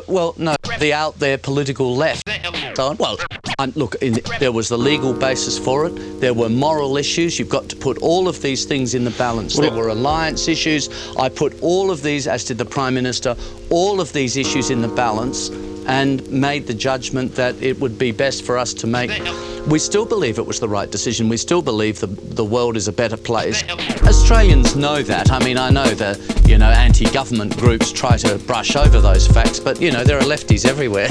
Well, no, the out there political left. Well, look, there was the legal basis for it. There were moral issues. You've got to put all of these things in the balance. There were alliance issues. I put all of these, as did the Prime Minister, all of these issues in the balance and made the judgment that it would be best for us to make. We still believe it was the right decision. We still believe the world is a better place. Australians know that. I mean, I know that, anti-government groups try to brush over those facts, but, there are lefties everywhere.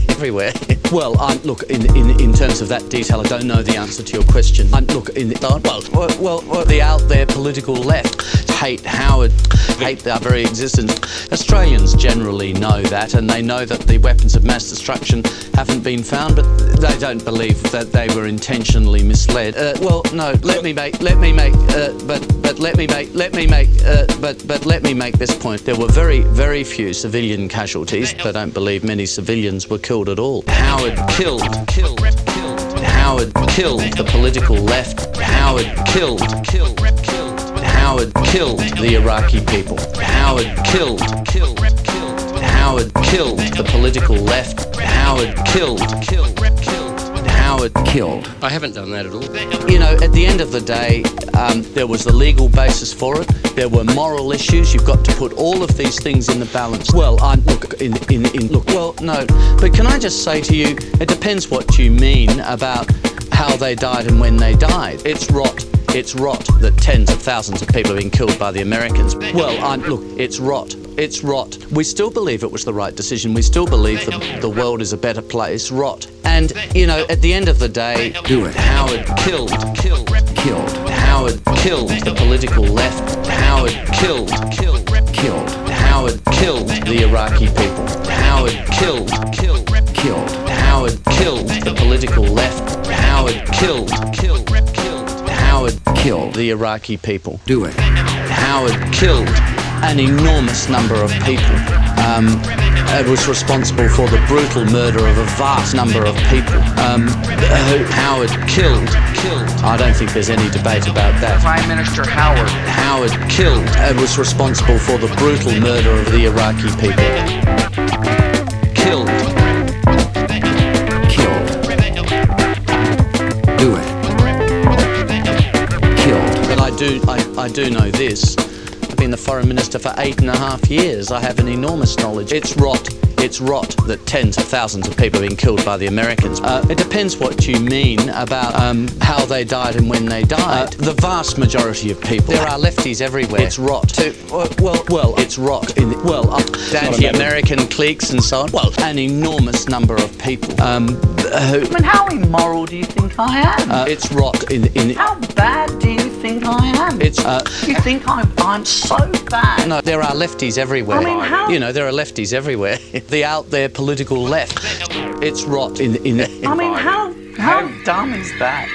Everywhere. Well, look, in terms of that detail, I don't know the answer to your question. The out there political left hate Howard, hate our very existence. Australians generally know that, and they know that the weapons of mass destruction haven't been found, but they don't believe that they were intentionally misled. Let me make this point. There were very, very few civilian casualties. I don't believe many civilians were killed at all. Howard killed the political left. Howard killed the Iraqi people. Howard killed the political left. Howard killed. I haven't done that at all. At the end of the day, there was the legal basis for it. There were moral issues. You've got to put all of these things in the balance. Well, no. But can I just say to you, it depends what you mean about how they died and when they died. It's rot that tens of thousands of people have been killed by the Americans. Well, it's rot. It's rot. We still believe it was the right decision. We still believe the world is a better place. Rot. And, at the end of the day, Howard killed. Howard killed the political left. Howard killed. Howard killed the Iraqi people. Howard killed. Howard killed the political left. Howard killed. Howard killed the Iraqi people. Howard killed an enormous number of people. It was responsible for the brutal murder of a vast number of people. Howard killed. I don't think there's any debate about that. Prime Minister Howard. Howard killed. It was responsible for the brutal murder of the Iraqi people. Killed. I do know this. I've been the Foreign Minister for 8.5 years. I have an enormous knowledge. It's rot that tens of thousands of people have been killed by the Americans. It depends what you mean about how they died and when they died. The vast majority of people. There are lefties everywhere. It's rot. It's rot. Anti-American cliques and so on. Well, an enormous number of people. How immoral do you think I am? It's rot. How bad do you think I am? You think I'm so bad? No, there are lefties everywhere. I mean, how? There are lefties everywhere. The out there political left. It's rot. I mean, how dumb is that?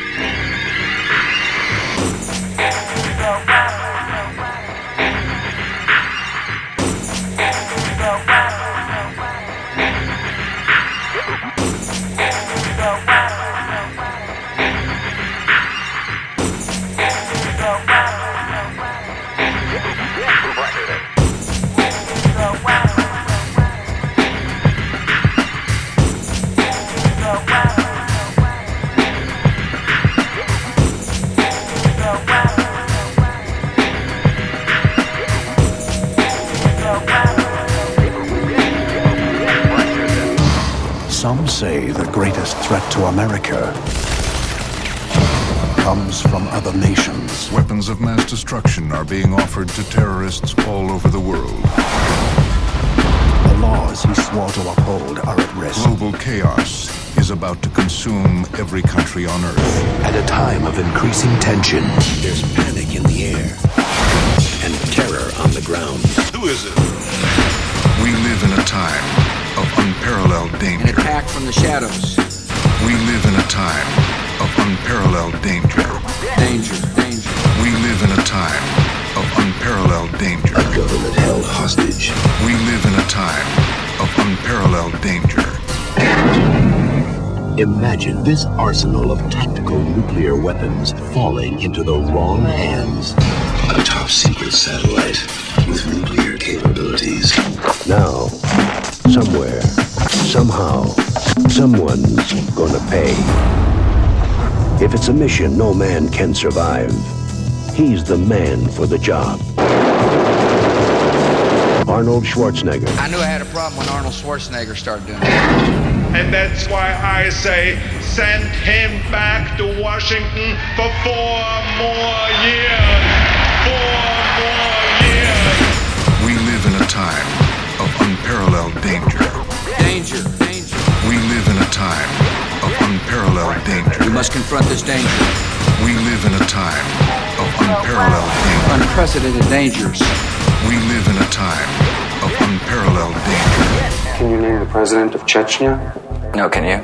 Some say the greatest threat to America comes from other nations. Weapons of mass destruction are being offered to terrorists all over the world. The laws he swore to uphold are at risk. Global chaos is about to consume every country on Earth. At a time of increasing tension, there's panic in the air and terror on the ground. Who is it? We live in a time of unparalleled danger. An attack from the shadows. We live in a time of unparalleled danger. Danger. We live in a time of unparalleled danger. A government held hostage. We live in a time of unparalleled danger. Imagine this arsenal of tactical nuclear weapons falling into the wrong hands. A top secret satellite with nuclear capabilities. Now, somewhere, somehow, someone's gonna pay. If it's a mission no man can survive, he's the man for the job. Arnold Schwarzenegger. I knew I had a problem when Arnold Schwarzenegger started doing it. And that's why I say, send him back to Washington for 4 more years. 4 more years. We live in a time of unparalleled danger. Danger. We live in a time of unparalleled danger. We must confront this danger. We live in a time of unparalleled danger. Unprecedented dangers. We live in a time of unparalleled danger. Can you name the president of Chechnya? No, can you?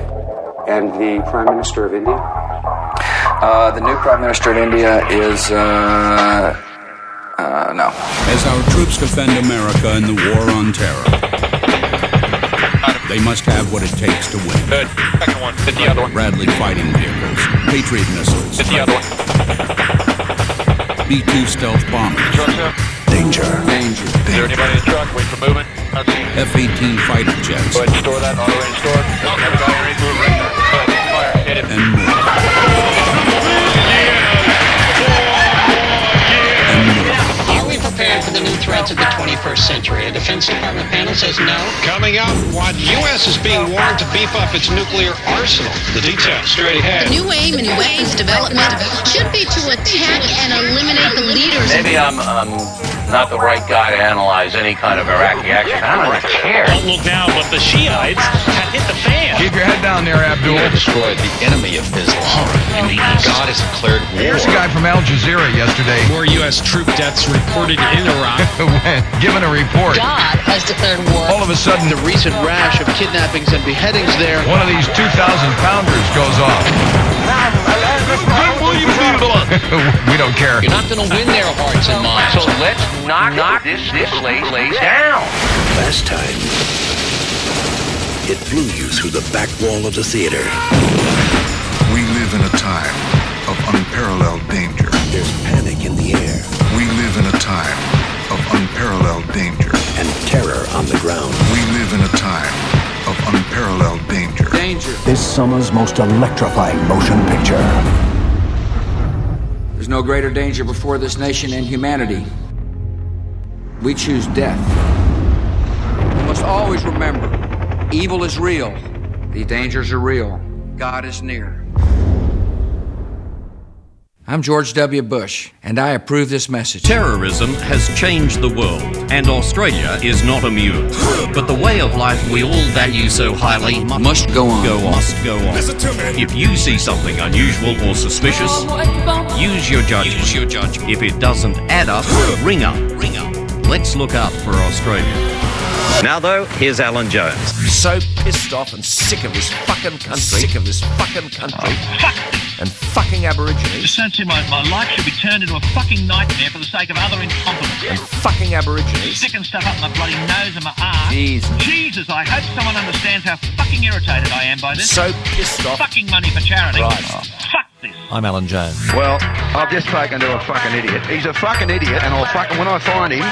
And the prime minister of India? The new prime minister of India is, no. As our troops defend America in the war on terror, they must have what it takes to win. Good. Second one. Hit the other one. Bradley fighting vehicles, Patriot missiles, Hit the other one. B-2 stealth bombers, Danger. Is there anybody in the truck? Wait for movement. F-18 fighter jets, Go ahead and store that. Auto range store. Everybody ready to move right now. Go ahead. Fire. Hit it. and more. Are we prepared for the new threats of the 21st century? A Defense Department panel says no. Coming up, what U.S. is being warned to beef up its nuclear arsenal. The details straight ahead. The new aim in weapons development should be to attack and eliminate the leaders. Maybe I'm not the right guy to analyze any kind of Iraqi action. I don't really care. Don't look now, but the Shiites have hit the fan. Keep your head down there, Abdul. Destroyed the enemy of Islam. God has declared war. Here's a guy from Al Jazeera yesterday. More U.S. troop deaths reported in Iraq. Given a report. God has declared war. All of a sudden, The recent rash of kidnappings and beheadings there. one of these 2,000-pounders goes off. We don't care. You're not going to win their hearts and minds. So let's knock this place down. Last time, it flew you through the back wall of the theater. We live in a time of unparalleled danger. There's panic in the air We live in a time of unparalleled danger. and terror on the ground. We live in a time of unparalleled danger. Danger. This summer's most electrifying motion picture. There's no greater danger before this nation and humanity. We choose death. We must always remember, evil is real. The dangers are real. God is near. I'm George W. Bush, and I approve this message. Terrorism has changed the world, and Australia is not immune. But the way of life we all value so highly Must go on. must go on. If you see something unusual or suspicious, use your judgment. If it doesn't add up, ring up. Let's look out for Australia. Now though, here's Alan Jones. So pissed off and sick of this fucking country. And fucking Aborigines. Essentially, my life should be turned into a fucking nightmare for the sake of other incompetence. And fucking Aborigines. Sticking stuff up my bloody nose and my arse. Jesus, I hope someone understands how fucking irritated I am by this. So pissed off. Fucking money for charity. Right. Fuck this. I'm Alan Jones. Well, I've just spoken to a fucking idiot. He's a fucking idiot, and when I find him,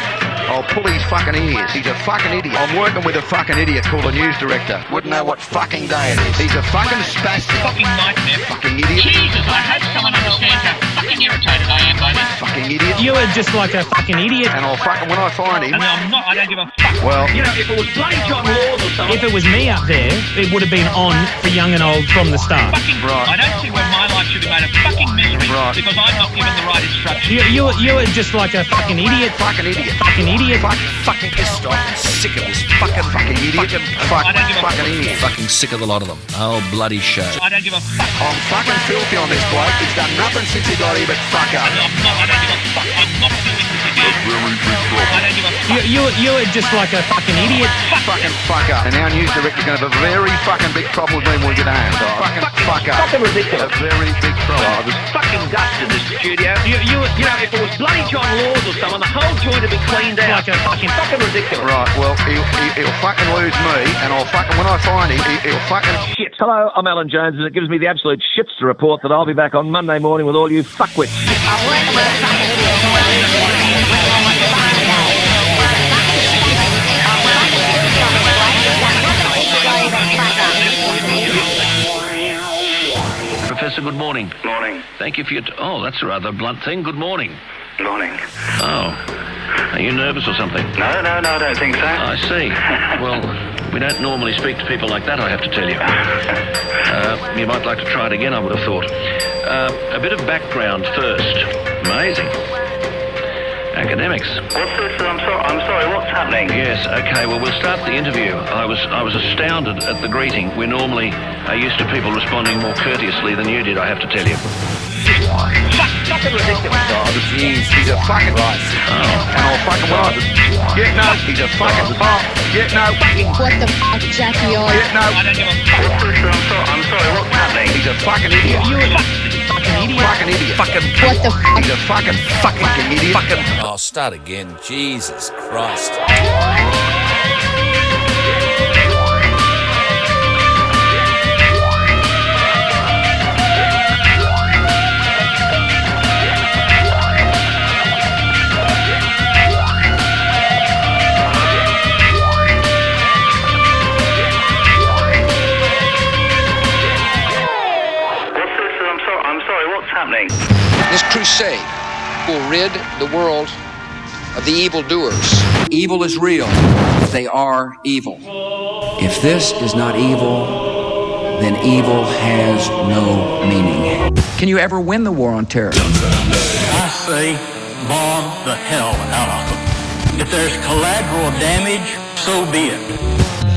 I'll pull his fucking ears. He's a fucking idiot. I'm working with a fucking idiot called a news director. Wouldn't know what fucking day it is. He's a fucking spastic. Fucking nightmare. Fucking idiot. Jesus, I hope someone understands how fucking irritated I am by this. Fucking idiot. You are just like a fucking idiot. And when I find him... And I'm not, I don't give a fuck. Well... You know, if it was bloody John Laws or something... If it was me up there, it would have been on for young and old from the start. I don't see where my life should be made a fucking misery because I'm not given the right instructions. You are just like a fucking idiot. Fucking idiot. Fucking idiot. Fucking pissed off and sick of this fucking idiot. Fucking idiot. Fucking sick of the lot of them. Oh, bloody show. I don't give a fuck. I'm fucking filthy on this bloke. He's done nothing since he got here but fuck up. I don't give a fuck. I'm not doing this again. I don't give a fuck. You are just like a fucking idiot. Fucking fuck up. And our news director's going to have a very fucking big problem with me when we get home. Fucking fuck up. Fucking ridiculous. A very big problem. There's fucking dust in this studio. You know, if it was bloody John Laws or someone, the whole joint would be cleaned out. Like a fucking ridiculous. Right, well, he'll fucking lose me, and when I find him, he'll fucking shit. Hello, I'm Alan Jones, and it gives me the absolute shits to report that I'll be back on Monday morning with all you fuckwits. sir. Good morning. Morning. Thank you for your... Oh, that's a rather blunt thing. Good morning. Morning. Oh. Are you nervous or something? No, I don't think so. I see. Well, we don't normally speak to people like that, I have to tell you. You might like to try it again, I would have thought. A bit of background first. Amazing. Academics. What's this? I'm sorry, what's happening? Yes, okay, well, we'll start the interview. I was astounded at the greeting. We're normally used to people responding more courteously than you did, I have to tell you. Fucking ridiculous. Oh, jeez, he's a fucking... Right. Oh, and I'll fucking... Well, yeah, no, he's a fucking... Oh, yeah, no. What the fuck, Jackie? Yeah, no. I don't give a fuck. I'm sorry, what's happening? He's a fucking idiot. You're a fucking idiot. Fucking idiot. Fucking... What the fuck? He's a fucking idiot. Fucking... Oh, start again. Jesus Christ. This crusade will rid the world of the evil doers. Evil is real. They are evil. If this is not evil, then evil has no meaning. Can you ever win the war on terror? I say bomb the hell out of them. If there's collateral damage, so be it.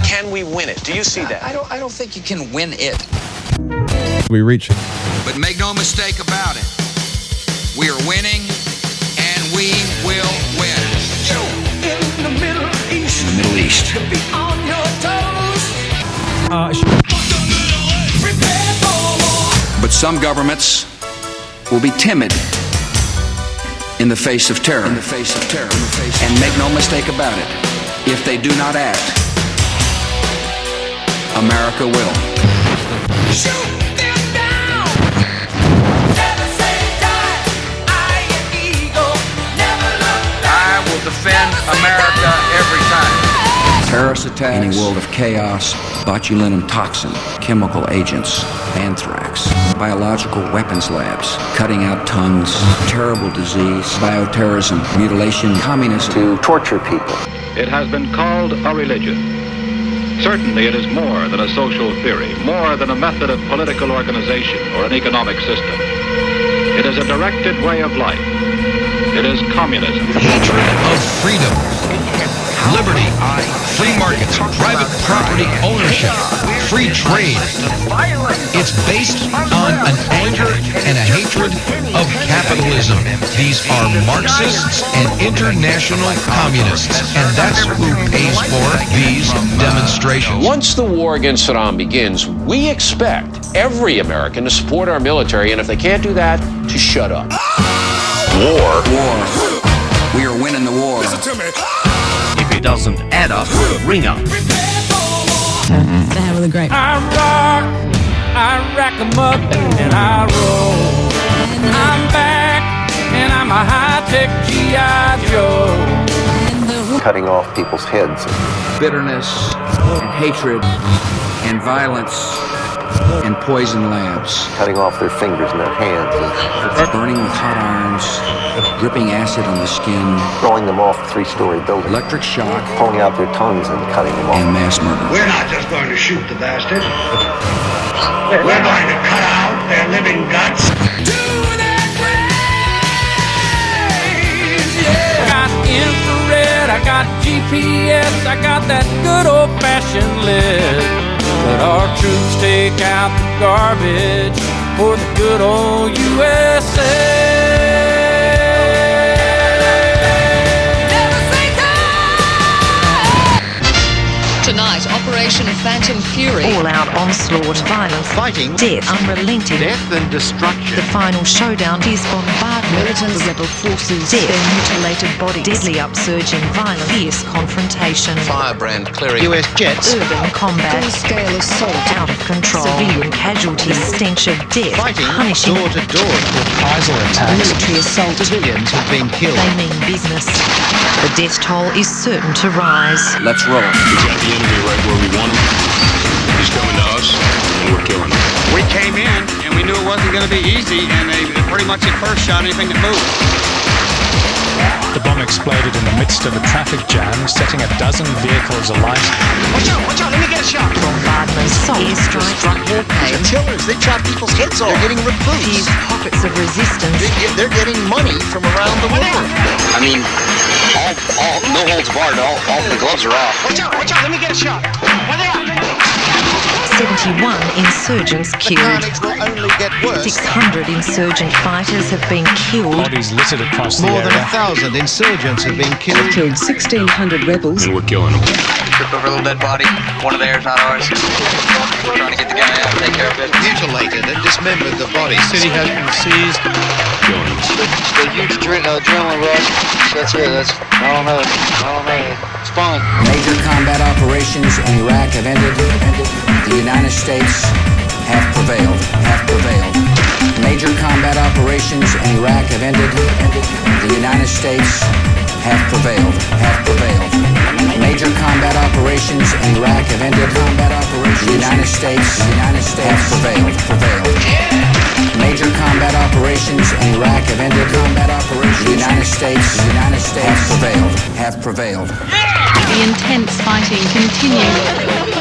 Can we win it? Do you see that? I don't think you can win it. We reach it. But make no mistake about it. We are winning, and we will win. In the Middle East. In the Middle East. Be on your toes. But some governments will be timid in the face of terror. And make no mistake about it. If they do not act, America will. Shoot them down. Never say die. I am eagle. Never look down. I will defend America every time. Terrorist attacks. In a world of chaos, botulinum toxin, chemical agents, anthrax, biological weapons labs, cutting out tongues, terrible disease, bioterrorism, mutilation, communism. To torture people. It has been called a religion. Certainly it is more than a social theory, more than a method of political organization or an economic system. It is a directed way of life. It is communism. Hatred of freedom, liberty, free markets, private property ownership, free trade. It's based on an anger and a hatred of capitalism. These are Marxists and international communists, and that's who pays for these demonstrations. Once the war against Saddam begins, we expect every American to support our military, and if they can't do that, to shut up. War. We are winning the war. Listen to me. If it doesn't add up, ring up. The hell with a grape. I rock, I rack 'em up, and I roll. I'm back, and I'm a high-tech G.I. Joe. Cutting off people's heads. Bitterness and hatred and violence and poison labs. Cutting off their fingers and their hands. Burning with hot irons, dripping acid on the skin. Throwing them off a 3-story building. Electric shock. Pulling out their tongues and cutting them off. And mass murder. We're not just going to shoot the bastards. We're going to cut out their living guts. I got infrared, I got GPS, I got that good old-fashioned lead. But our troops take out the garbage for the good old USA. Tonight, Operation Phantom Fury. All-out onslaught, violence, fighting, death, unrelenting, death and destruction. The final showdown is bombardment, militants, rebel forces, death, their mutilated bodies, deadly upsurging violence, fierce confrontation, Firebrand, Cleric, US jets, urban combat, full-scale assault, out of control, civilian casualties, the stench of death, fighting punishing, door to door, reprisal attacks, military assault, civilians have been killed. They mean business. The death toll is certain to rise. Let's roll. We got the enemy right where we want him. He's coming to us, and we're killing him. We came in, and we knew it wasn't going to be easy, and they pretty much at first shot anything that moved. The bomb exploded in the midst of a traffic jam, setting a dozen vehicles alight. Watch out, let me get a shot. Bombardments, airstrikes, warplanes. Killers, they chop people's heads off. They're getting recruits. Huge pockets of resistance. They're getting money from around the world. I mean, all no holds barred, all the gloves are off. Watch out, let me get a shot. 71 insurgents killed. Mechanics will only get worse. 600 insurgent fighters have been killed. Bodies littered across the More area. than 1,000 insurgents have been killed. Killed 1,600 rebels. And we're killing them. Tripped over a little dead body. One of theirs, not ours. We're trying to get the guy out and take care of it. Mutilated and dismembered the body. City has been seized. Killing them. The huge adrenaline rush. That's it. I don't know. It's fun. Major combat operations in Iraq have ended. The United States have prevailed. Major combat operations in Iraq have ended. The United States have prevailed. Major combat operations in Iraq have ended. The United States have prevailed. Major combat operations in Iraq have ended. The United States have prevailed. The intense fighting continues.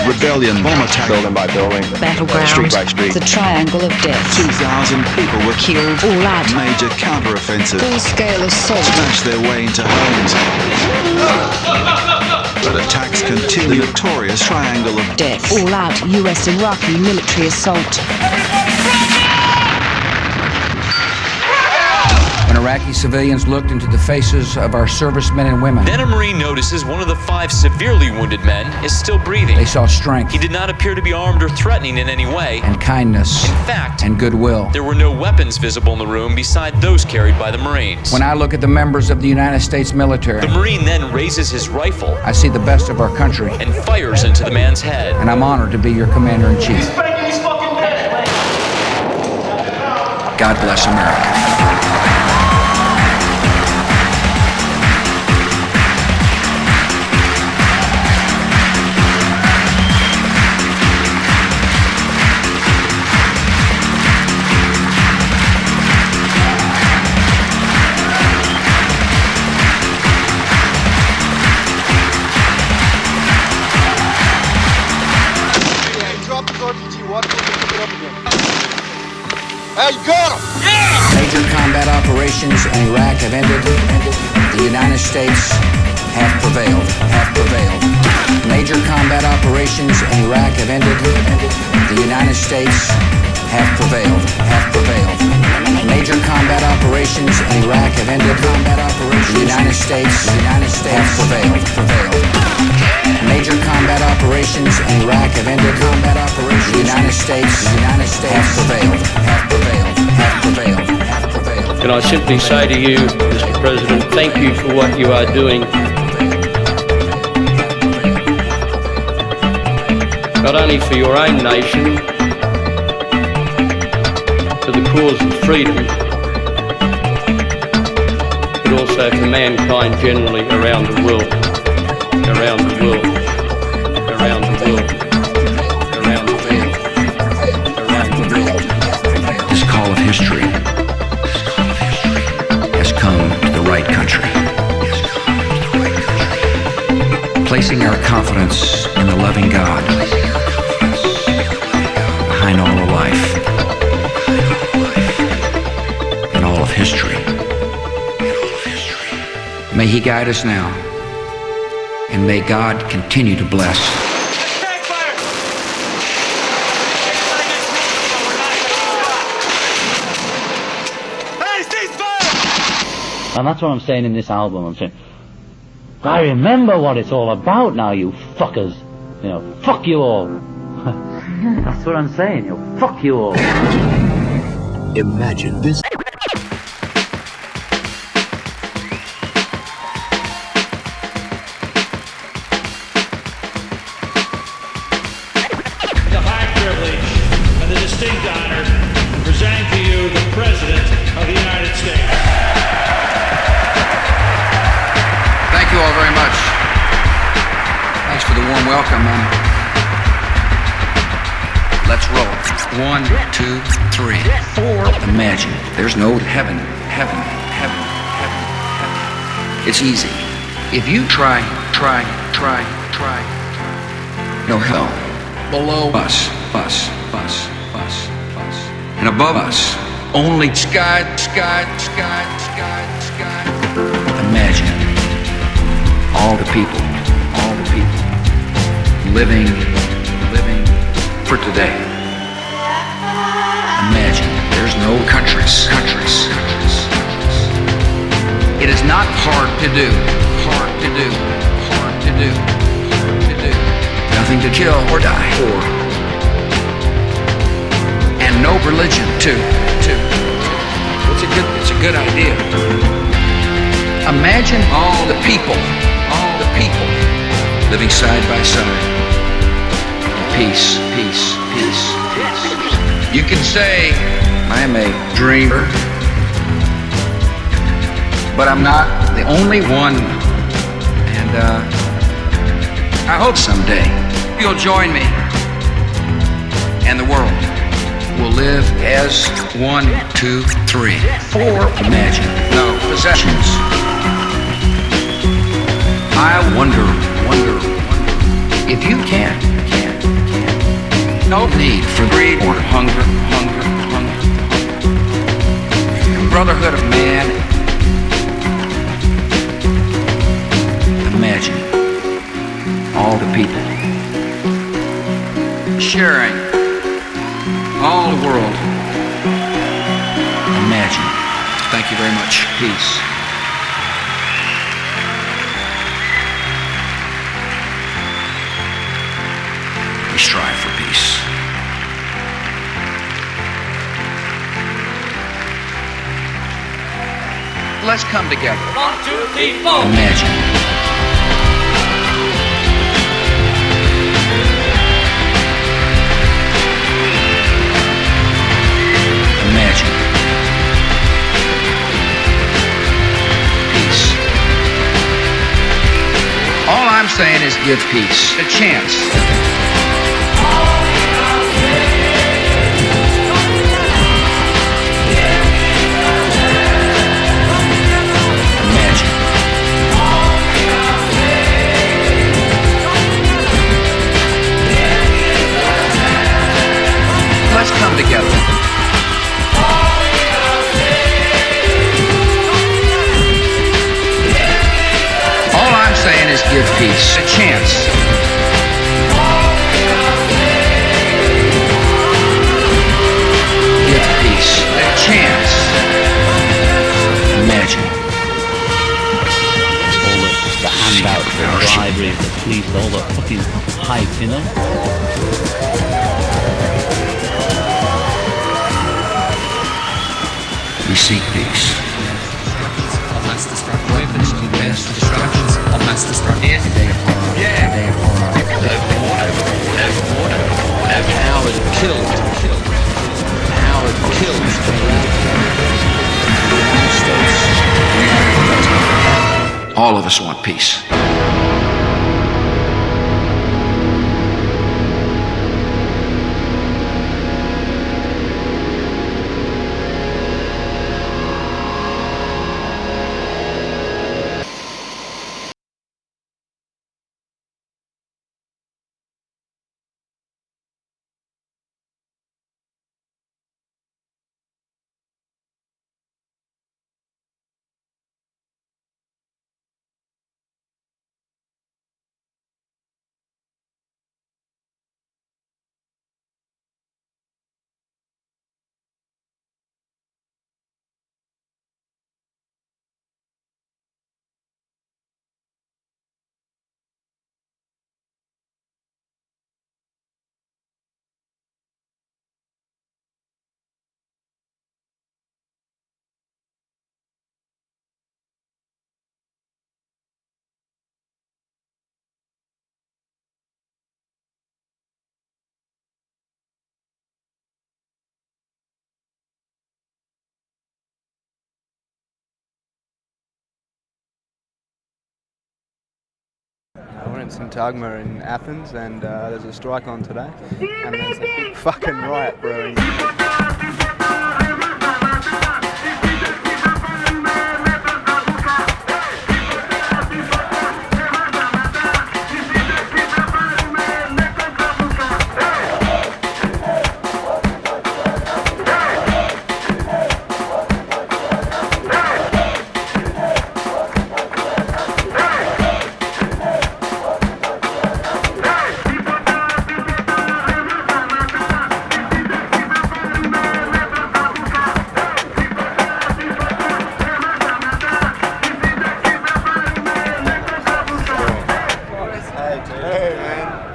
Rebellion, bomb attack, building by building, Battleground. street by street. The triangle of death. 2,000 people were Killed. All out. Major counter-offensive. Full-scale assault. Smashed their way into homes. But attacks continue. The notorious triangle of Death. All out US Iraqi military assault. When Iraqi civilians looked into the faces of our servicemen and women, Then a Marine notices one of the 5 severely wounded men is still breathing. they saw strength He did not appear to be armed or threatening in any way. and kindness In fact, and goodwill. there were no weapons visible in the room beside those carried by the Marines. When I look at the members of the United States military, The Marine then raises his rifle I see the best of our country, and fires into the man's head. and I'm honored to be your commander-in-chief. God bless America. Major combat operations in Iraq have ended. The United States have prevailed. Major combat operations in Iraq have ended. The United States have prevailed. Major combat operations in Iraq have ended. The United States have prevailed. Major combat operations in Iraq have ended. The United States have prevailed. Can I simply say to you, Mr. President, thank you for what you are doing, not only for your own nation, for the cause of freedom, but also for mankind generally around the world. This call of history has come to the right country. Placing our confidence in the loving God behind all of life and all of history. May He guide us now, and may God continue to bless. And that's what I'm saying in this album. I'm saying, I remember what it's all about now, you fuckers. You know, fuck you all. That's what I'm saying, you know, fuck you all. Imagine this. The high privilege and the distinct honor presenting to you the President of the United States. Thank you all very much. Thanks for the warm welcome, and let's roll. 1, 2, 3, 4. Imagine there's no heaven. It's easy. If you try. No hell. Below us. And above us, only sky. Imagine all the people living for today. Imagine there's no countries. It is not hard to do. Nothing to kill or die for. And no religion too. It's a good idea. Imagine all the people living side by side. Peace. You can say I'm a dreamer, but I'm not the only one. And I hope someday you'll join me, and the world will live as 1, 2, 3, 4. Imagine no possessions. I wonder if you can. No need for greed or hunger. Brotherhood of man. Imagine all the people sharing all the world. Imagine. Thank you very much. Peace. We strive for peace. Let's come together. 1, 2, 3, 4. Imagine. Peace. All I'm saying is give peace a chance. Let's come together. All I'm saying is give peace a chance. Give peace a chance. Imagine. All the handouts, the bribery, the police, all the fucking hype, you know? We seek peace. Of mass destruction. Weapons of mass destruction. Of mass destruction. Howard killed. Howard killed. All of us want peace. in Syntagma in Athens, and there's a strike on today, and there's a big fucking riot brewing.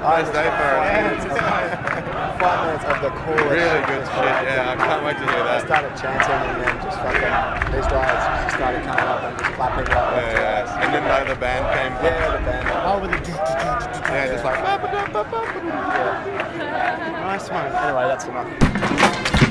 Nice day for it. 5 minutes of the chorus. Really good shit, yeah, I can't wait to hear that. I started chanting and then just fucking, these guys just started coming up and just clapping like that. Yeah, and then the band came. Yeah, the band. Oh, with the... Yeah, just like... Yeah. Nice one. Anyway, that's enough.